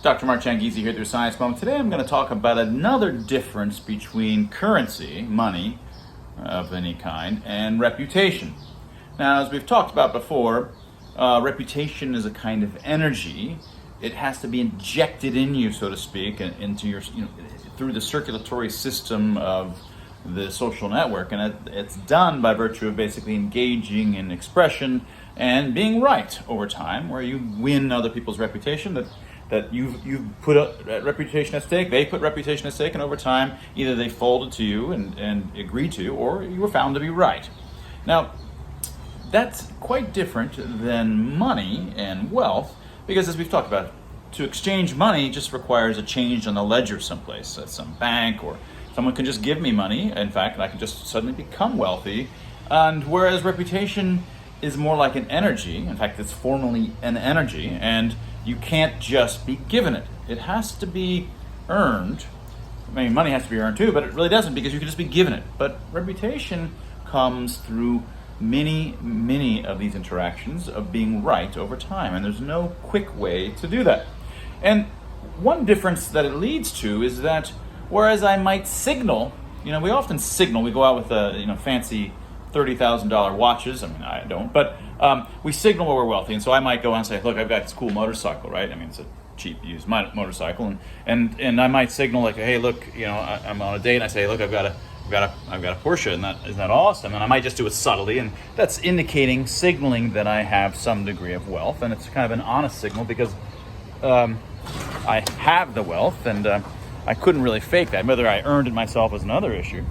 Dr. Mark Changizi here through Science Moment. Today I'm going to talk about another difference between currency, money of any kind, and reputation. Now, as we've talked about before, reputation is a kind of energy. It has to be injected in you, so to speak, into your, through the circulatory system of the social network, and it's done by virtue of basically engaging in expression and being right over time, where you win other people's reputation, that you've put a reputation at stake, they put reputation at stake, and over time either they folded to you and agreed to, or you were found to be right. Now, that's quite different than money and wealth, because as we've talked about, to exchange money just requires a change on the ledger someplace, at some bank, or someone can just give me money, in fact, and I can just suddenly become wealthy. And whereas reputation is more like an energy, in fact, it's formally an energy, and you can't just be given it. It has to be earned. I mean, money has to be earned too, but it really doesn't, because you can just be given it. But reputation comes through many of these interactions of being right over time, and there's no quick way to do that. And one difference that it leads to is that whereas I might signal, we often signal, we go out with fancy $30,000 watches. I mean, I don't, but we signal when we're wealthy. And so I might go and say, look, I've got this cool motorcycle, right? I mean, it's a cheap used motorcycle, and I might signal like, hey, look, I'm on a date, and I say, look, I've got a Porsche, and isn't that awesome? And I might just do it subtly, and that's signaling that I have some degree of wealth, and it's kind of an honest signal, because I have the wealth, and I couldn't really fake that. Whether I earned it myself is another issue.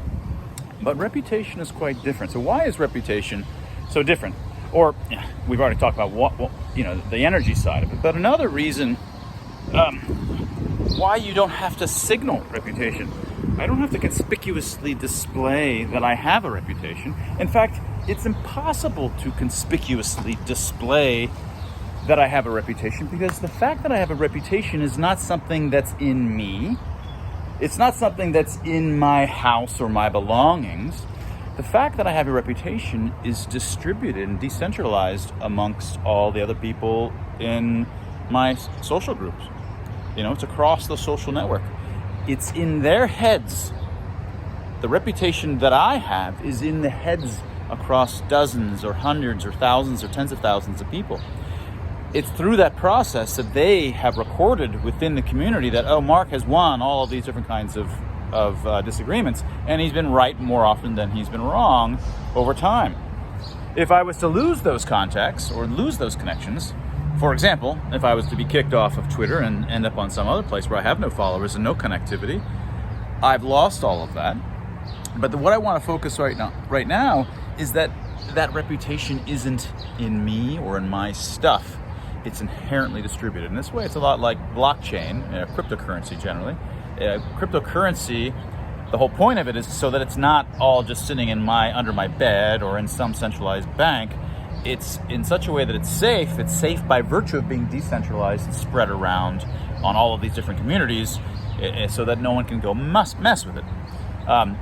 But reputation is quite different. So why is reputation so different? Or we've already talked about the energy side of it. But another reason why you don't have to signal reputation. I don't have to conspicuously display that I have a reputation. In fact, it's impossible to conspicuously display that I have a reputation, because the fact that I have a reputation is not something that's in me. It's not something that's in my house or my belongings. The fact that I have a reputation is distributed and decentralized amongst all the other people in my social groups. It's across the social network. It's in their heads. The reputation that I have is in the heads across dozens or hundreds or thousands or tens of thousands of people. It's through that process that they have recorded within the community that, oh, Mark has won all of these different kinds of disagreements, and he's been right more often than he's been wrong over time. If I was to lose those contacts or lose those connections, for example, if I was to be kicked off of Twitter and end up on some other place where I have no followers and no connectivity, I've lost all of that. But what I want to focus right now is that reputation isn't in me or in my stuff. It's inherently distributed. In this way, it's a lot like blockchain, cryptocurrency generally. Cryptocurrency, the whole point of it is so that it's not all just sitting under my bed or in some centralized bank. It's in such a way that it's safe. It's safe by virtue of being decentralized and spread around on all of these different communities, so that no one can go mess with it. And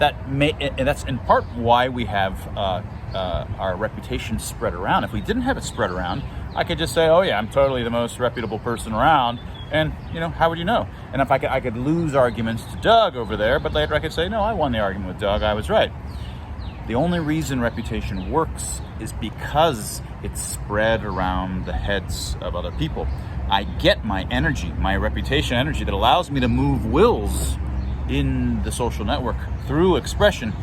that's in part why we have our reputation spread around. If we didn't have it spread around, I could just say, oh yeah, I'm totally the most reputable person around, and how would you know? And if I could lose arguments to Doug over there, but later I could say, no, I won the argument with Doug, I was right. The only reason reputation works is because it's spread around the heads of other people. I get my energy, my reputation energy, that allows me to move wills in the social network through expression,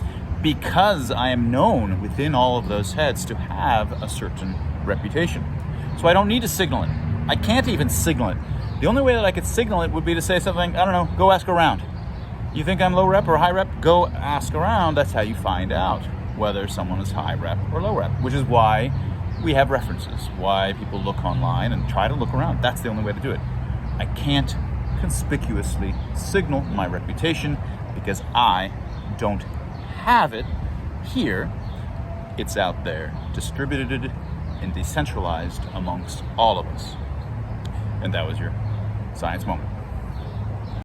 because I am known within all of those heads to have a certain reputation. So I don't need to signal it. I can't even signal it. The only way that I could signal it would be to say something, I don't know, go ask around. You think I'm low rep or high rep? Go ask around. That's how you find out whether someone is high rep or low rep, which is why we have references, why people look online and try to look around. That's the only way to do it. I can't conspicuously signal my reputation because I don't have it here. It's out there, distributed and decentralized amongst all of us. And that was your Science Moment.